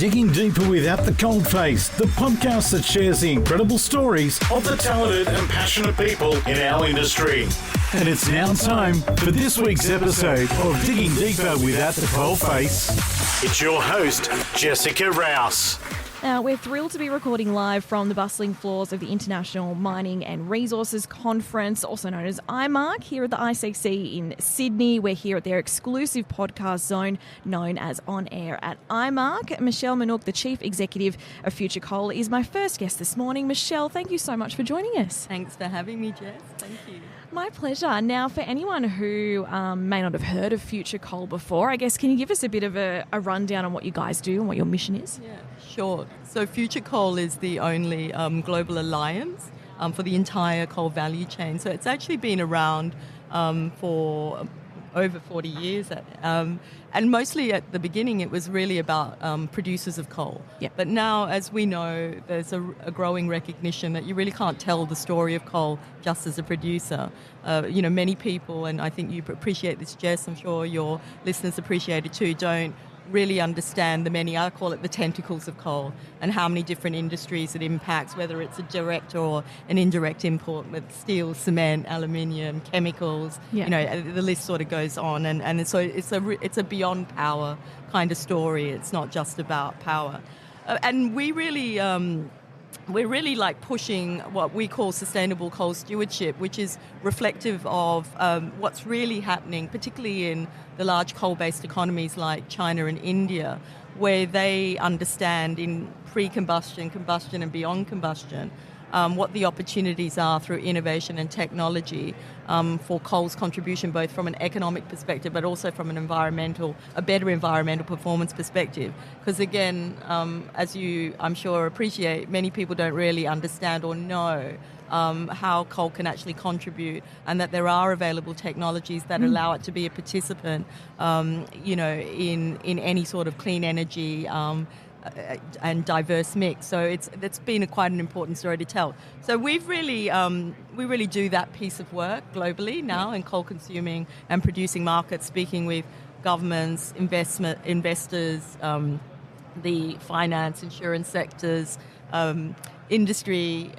Digging Deeper Without the Coalface, the podcast that shares the incredible stories of the talented and passionate people in our industry. And it's now time for this week's episode of Digging Deeper Without the Coalface. It's your host, Jessica Rouse. Now, we're thrilled to be recording live from the bustling floors of the International Mining and Resources Conference, also known as IMARC, here at the ICC in Sydney. We're here at their exclusive podcast zone known as OnAir at IMARC. Michelle Manook, the Chief Executive of Future Coal, is my first guest this morning. Michelle, thank you so much for joining us. Thanks for having me, Jess. Thank you. My pleasure. Now, for anyone who may not have heard of Future Coal before, I guess, can you give us a bit of a rundown on what you guys do and what your mission is? Yeah, sure. So Future Coal is the only global alliance for the entire coal value chain. So it's actually been around for over 40 years. And mostly at the beginning, it was really about producers of coal. Yep. But now, as we know, there's a growing recognition that you really can't tell the story of coal just as a producer. Many people, and I think you appreciate this, Jess, I'm sure your listeners appreciate it too, don't really understand the many, I call it the tentacles of coal, and how many different industries it impacts, whether it's a direct or an indirect import with steel, cement, aluminium, chemicals. Yeah. The list sort of goes on, and so it's a beyond power kind of story. It's not just about power, and we're really like pushing what we call sustainable coal stewardship, which is reflective of what's really happening, particularly in the large coal-based economies like China and India, where they understand in pre-combustion, combustion and beyond combustion what the opportunities are through innovation and technology for coal's contribution, both from an economic perspective but also from a better environmental performance perspective. Because again, as you, I'm sure, appreciate, many people don't really understand or know how coal can actually contribute, and that there are available technologies that allow it to be a participant, in any sort of clean energy and diverse mix. So it's been quite an important story to tell. So we really do that piece of work globally now in coal consuming and producing markets, speaking with governments, investors, the finance, insurance sectors, industry,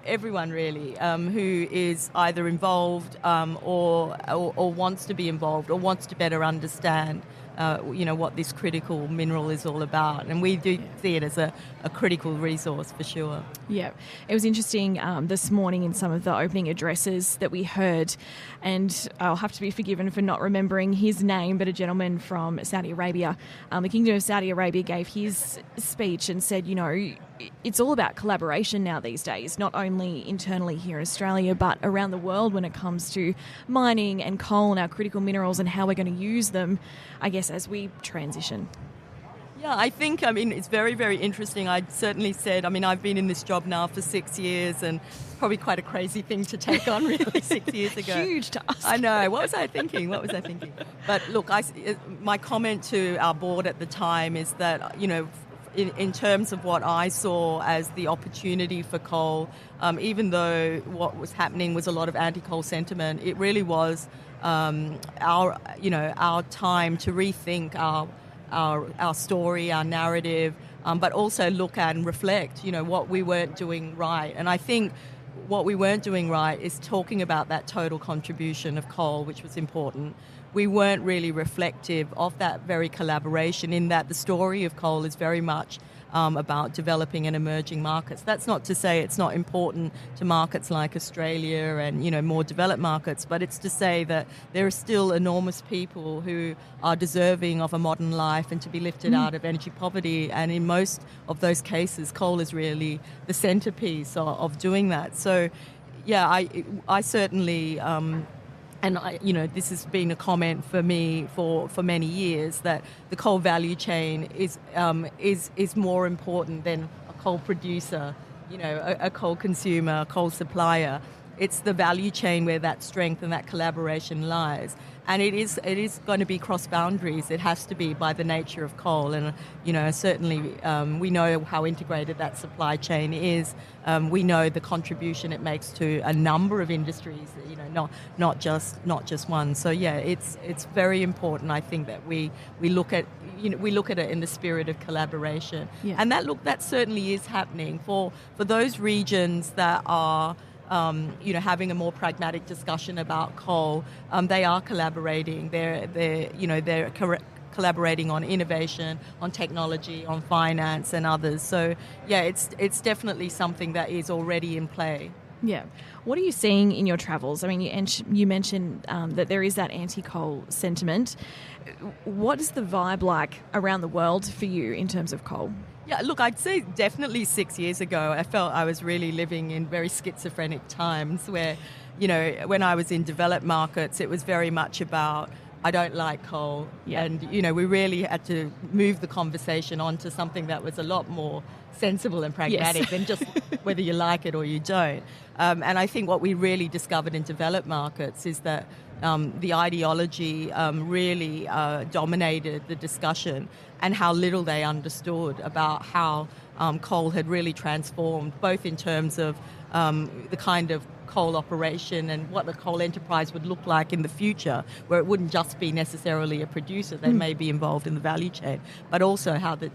everyone really who is either involved or wants to be involved or wants to better understand what this critical mineral is all about. And we do see it as a critical resource for sure. Yeah. It was interesting this morning in some of the opening addresses that we heard, and I'll have to be forgiven for not remembering his name, but a gentleman from Saudi Arabia, the Kingdom of Saudi Arabia, gave his speech and said, it's all about collaboration now these days, not only internally here in Australia, but around the world when it comes to mining and coal and our critical minerals and how we're going to use them, I guess, as we transition. Yeah, I think, it's very, very interesting. I certainly said, I've been in this job now for 6 years, and it's probably quite a crazy thing to take on, really, 6 years ago. Huge task. I know. What was I thinking? But look, my comment to our board at the time is that, in terms of what I saw as the opportunity for coal, even though what was happening was a lot of anti-coal sentiment, it really was our time to rethink our story, our narrative, but also look at and reflect, what we weren't doing right. And I think what we weren't doing right is talking about that total contribution of coal, which was important. We weren't really reflective of that very collaboration, in that the story of coal is very much about developing and emerging markets. That's not to say it's not important to markets like Australia and, more developed markets, but it's to say that there are still enormous people who are deserving of a modern life and to be lifted out of energy poverty. And in most of those cases, coal is really the centerpiece of doing that. So, yeah, I certainly... this has been a comment for me for many years, that the coal value chain is more important than a coal producer, a coal consumer, a coal supplier. It's the value chain where that strength and that collaboration lies. And it is going to be cross boundaries. It has to be, by the nature of coal. And, certainly we know how integrated that supply chain is. We know the contribution it makes to a number of industries, not just one. So, yeah, it's very important, I think, that we look at, we look at it in the spirit of collaboration. Yeah. And that certainly is happening for those regions that are having a more pragmatic discussion about coal. They are collaborating. They're collaborating on innovation, on technology, on finance, and others. So yeah, it's definitely something that is already in play. Yeah. What are you seeing in your travels? I mean, you mentioned that there is that anti-coal sentiment. What is the vibe like around the world for you in terms of coal? Yeah, look, I'd say definitely 6 years ago, I felt I was really living in very schizophrenic times where, when I was in developed markets, it was very much about, I don't like coal. Yeah. And, we really had to move the conversation onto something that was a lot more sensible and pragmatic than just whether you like it or you don't. And I think what we really discovered in developed markets is that the ideology really dominated the discussion, and how little they understood about how coal had really transformed, both in terms of the kind of coal operation and what the coal enterprise would look like in the future, where it wouldn't just be necessarily a producer. They may be involved in the value chain, but also how the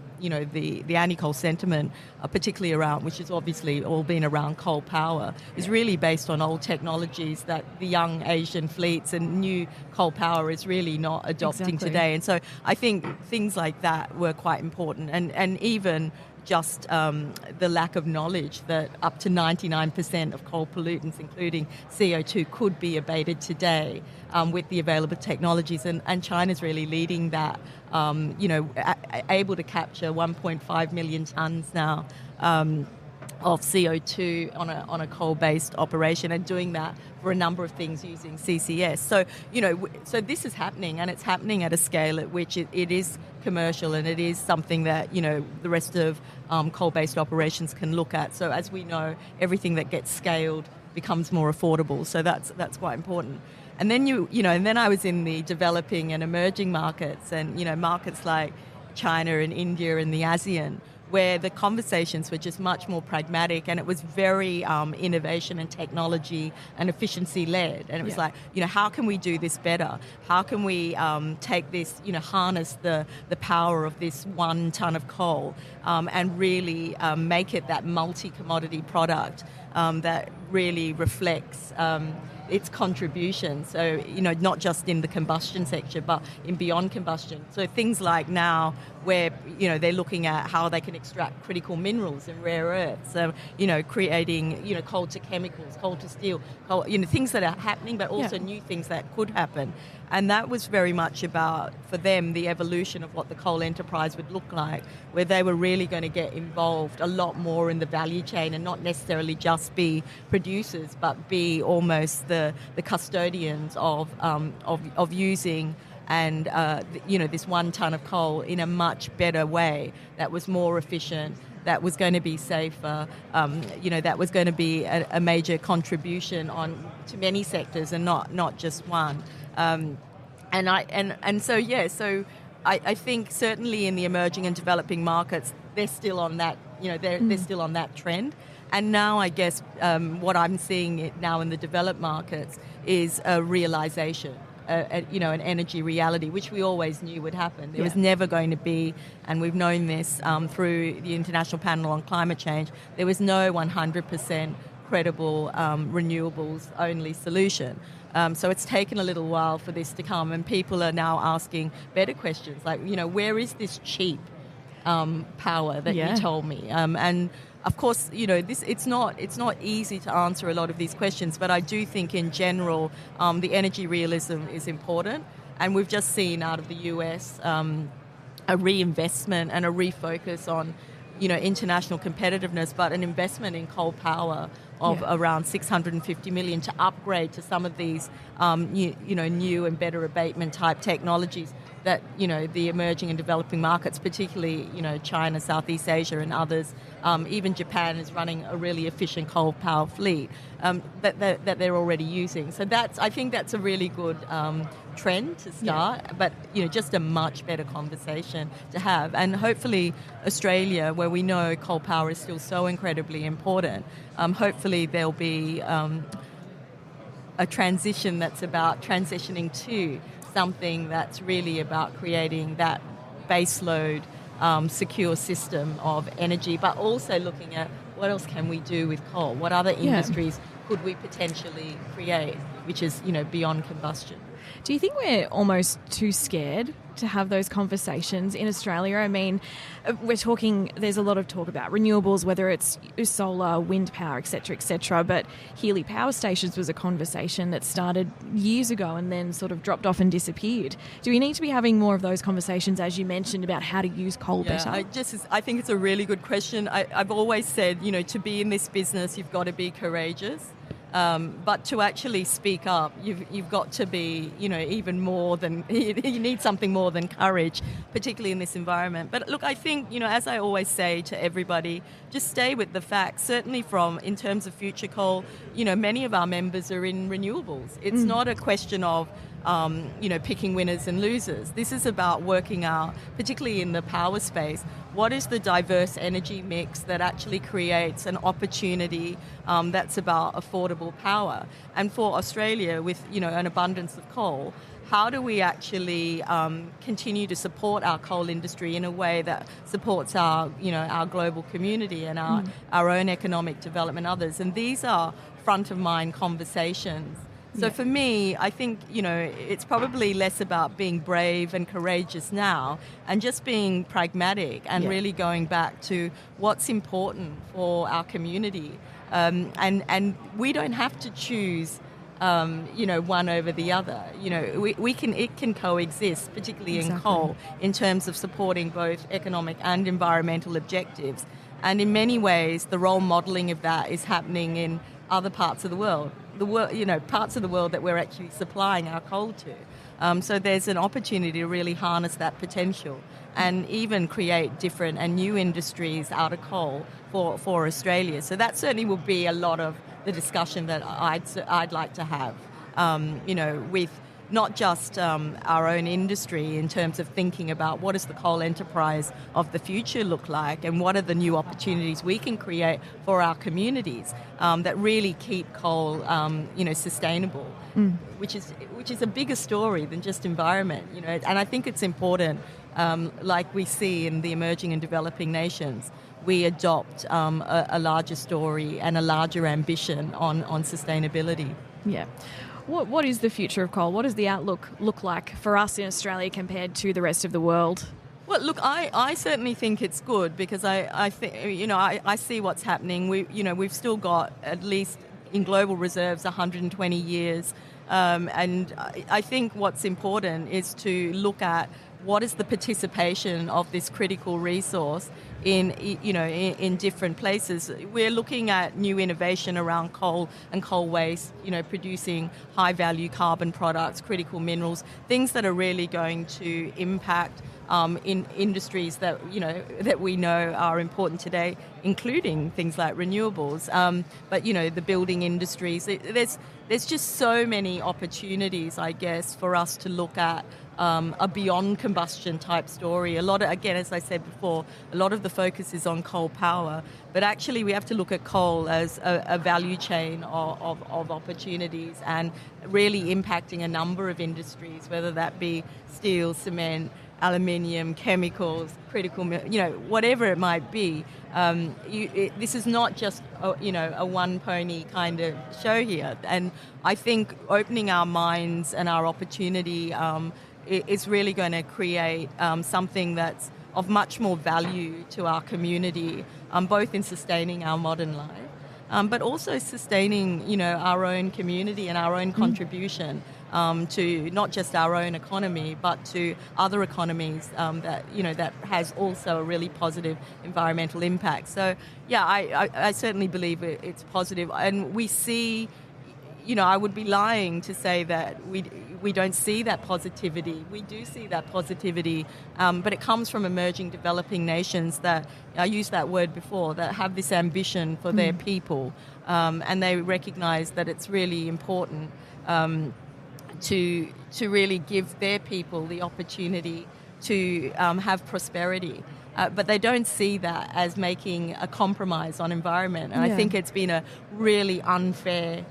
anti-coal sentiment, particularly around, which has obviously all been around coal power, is really based on old technologies that the young Asian fleets and new coal power is really not adopting today. And so I think things like that were quite important, and even just the lack of knowledge that up to 99% of coal pollutants, including CO2, could be abated today with the available technologies. And China's really leading that, able to capture 1.5 million tonnes now of CO2 on a coal-based operation, and doing that for a number of things using CCS. So, so this is happening, and it's happening at a scale at which it is commercial, and it is something that, the rest of coal-based operations can look at. So as we know, everything that gets scaled becomes more affordable. So that's quite important. And then and then I was in the developing and emerging markets, and markets like China and India and the ASEAN, where the conversations were just much more pragmatic, and it was very innovation and technology and efficiency led. And it was like, how can we do this better? How can we take this, harness the power of this 1 ton of coal and really make it that multi-commodity product that really reflects its contribution. So, not just in the combustion sector, but in beyond combustion. So things like now where, they're looking at how they can extract critical minerals and rare earths, creating, coal to chemicals, coal to steel, coal, things that are happening, but also new things that could happen. And that was very much about, for them, the evolution of what the coal enterprise would look like, where they were really going to get involved a lot more in the value chain, and not necessarily just be producers, but be almost the custodians of using and this 1 ton of coal in a much better way that was more efficient, that was going to be safer, that was going to be a major contribution to many sectors and not just one. So I think certainly in the emerging and developing markets, they're still on that, they're still on that trend. And now I guess what I'm seeing now in the developed markets is a realization, an energy reality, which we always knew would happen. There was never going to be, and we've known this through the International Panel on Climate Change, there was no 100% credible renewables-only solution. So it's taken a little while for this to come, and people are now asking better questions, like, where is this cheap power that you told me? And of course, it's not easy to answer a lot of these questions, but I do think in general the energy realism is important, and we've just seen out of the US a reinvestment and a refocus on international competitiveness, but an investment in coal power of around $650 million to upgrade to some of these new and better abatement type technologies that the emerging and developing markets, particularly China, Southeast Asia and others, even Japan is running a really efficient coal power fleet that they're already using. So I think that's a really good trend to start, but just a much better conversation to have. And hopefully Australia, where we know coal power is still so incredibly important, hopefully there'll be a transition that's about transitioning to something that's really about creating that baseload, secure system of energy, but also looking at what else can we do with coal? What other industries could we potentially create, which is, beyond combustion? Do you think we're almost too scared to have those conversations in Australia? I mean, there's a lot of talk about renewables, whether it's solar, wind power, etc., but Healy Power Stations was a conversation that started years ago and then sort of dropped off and disappeared. Do we need to be having more of those conversations, as you mentioned, about how to use coal better? I think it's a really good question. I've always said, to be in this business, you've got to be courageous. But to actually speak up, you've got to be, even more than, you need something more than courage, particularly in this environment. But look, I think, as I always say to everybody, just stay with the facts. Certainly in terms of future coal, many of our members are in renewables. It's not a question of, picking winners and losers. This is about working out, particularly in the power space, what is the diverse energy mix that actually creates an opportunity that's about affordable power? And for Australia, with an abundance of coal, how do we actually continue to support our coal industry in a way that supports our global community and our own economic development, others? And these are front of mind conversations. So for me, I think, it's probably less about being brave and courageous now and just being pragmatic and really going back to what's important for our community. And we don't have to choose, one over the other. It can coexist, particularly in coal, in terms of supporting both economic and environmental objectives. And in many ways, the role modelling of that is happening in other parts of the world. Parts of the world that we're actually supplying our coal to. So there's an opportunity to really harness that potential and even create different and new industries out of coal for Australia. So that certainly will be a lot of the discussion that I'd like to have, with not just our own industry in terms of thinking about what does the coal enterprise of the future look like and what are the new opportunities we can create for our communities that really keep coal, sustainable, which is a bigger story than just environment, And I think it's important, like we see in the emerging and developing nations, we adopt a larger story and a larger ambition on sustainability. Yeah. What is the future of coal? What does the outlook look like for us in Australia compared to the rest of the world? Well, look, I certainly think it's good because I think I see what's happening. We've still got at least in global reserves 120 years, and I think what's important is to look at what is the participation of this critical resource in different places. We're looking at new innovation around coal and coal waste, producing high value carbon products, critical minerals, things that are really going to impact in industries that we know are important today, including things like renewables. But the building industries, there's just so many opportunities, I guess, for us to look at a beyond combustion type story. A lot of, again, as I said before, a lot of the focus is on coal power, but actually we have to look at coal as a value chain of opportunities and really impacting a number of industries, whether that be steel, cement, aluminium, chemicals, critical, whatever it might be. This is not just a one pony kind of show here, and I think opening our minds and our opportunity is really going to create something that's of much more value to our community, both in sustaining our modern life, but also sustaining our own community and our own contribution to not just our own economy, but to other economies that has also a really positive environmental impact. So, yeah, I certainly believe it's positive, and we see. I would be lying to say that we don't see that positivity. We do see that positivity, but it comes from emerging, developing nations that, I used that word before, that have this ambition for their people, and they recognise that it's really important to really give their people the opportunity to have prosperity. But they don't see that as making a compromise on environment. And I think it's been a really unfair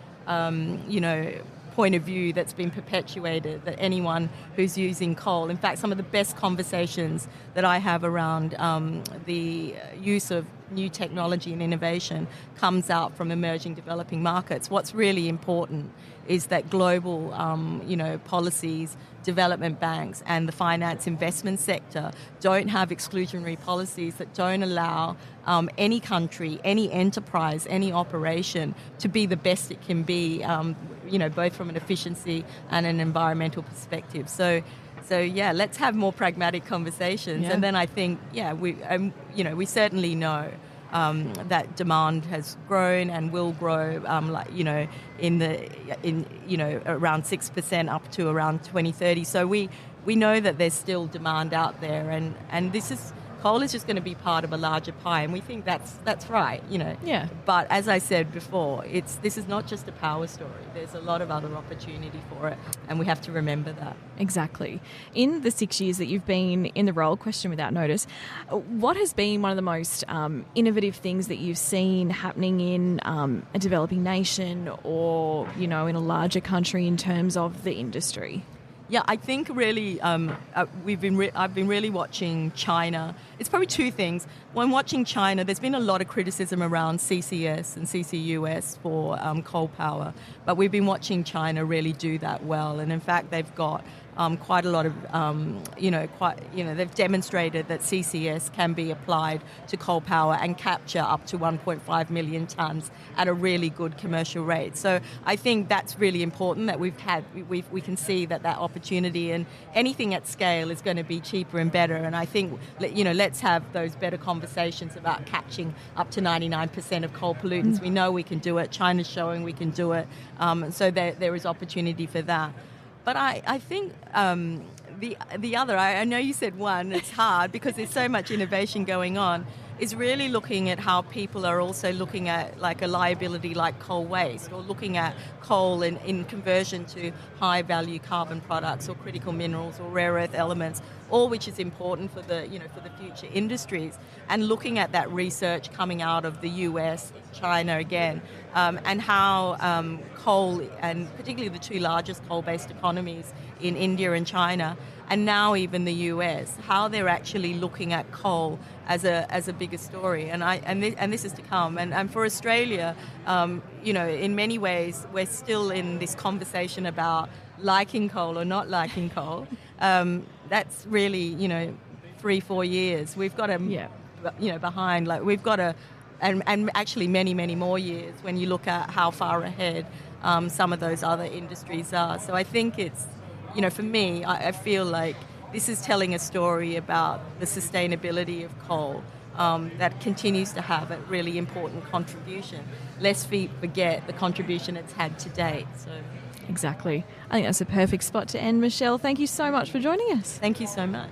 point of view that's been perpetuated, that anyone who's using coal, in fact, some of the best conversations that I have around the use of new technology and innovation comes out from emerging developing markets. What's really important is that global, policies, development banks and the finance investment sector don't have exclusionary policies that don't allow any country, any enterprise, any operation to be the best it can be, both from an efficiency and an environmental perspective. So let's have more pragmatic conversations. Yeah. And then I think, we certainly know that demand has grown and will grow, around 6% up to around 2030. So we know that there's still demand out there, and coal is just going to be part of a larger pie, and we think that's right, Yeah. But as I said before, this is not just a power story. There's a lot of other opportunity for it, and we have to remember that. Exactly. In the 6 years that you've been in the role, question without notice, what has been one of the most innovative things that you've seen happening in a developing nation or, in a larger country in terms of the industry? Yeah, I think really I've been really watching China. It's probably two things. When watching China, there's been a lot of criticism around CCS and CCUS for coal power, but we've been watching China really do that well. And in fact, they've got quite a lot of, they've demonstrated that CCS can be applied to coal power and capture up to 1.5 million tonnes at a really good commercial rate. So I think that's really important that we can see that opportunity, and anything at scale is going to be cheaper and better. And I think, let's have those better conversations about catching up to 99% of coal pollutants. We know we can do it. China's showing we can do it. So there is opportunity for that. But I think the other, I know you said one, it's hard because there's so much innovation going on, is really looking at how people are also looking at like a liability like coal waste, or looking at coal in conversion to high value carbon products or critical minerals or rare earth elements, all which is important for the future industries, and looking at that research coming out of the US, China again, and how coal, and particularly the two largest coal-based economies in India and China, and now even the US, how they're actually looking at coal as a bigger story, and this is to come. And for Australia, in many ways, we're still in this conversation about liking coal or not liking coal. That's really 3-4 years. We've got behind, like we've got and actually many more years when you look at how far ahead some of those other industries are. So I think it's, for me, I feel like this is telling a story about the sustainability of coal that continues to have a really important contribution. Lest we forget the contribution it's had to date. So. Exactly. I think that's a perfect spot to end. Michelle, thank you so much for joining us. Thank you so much.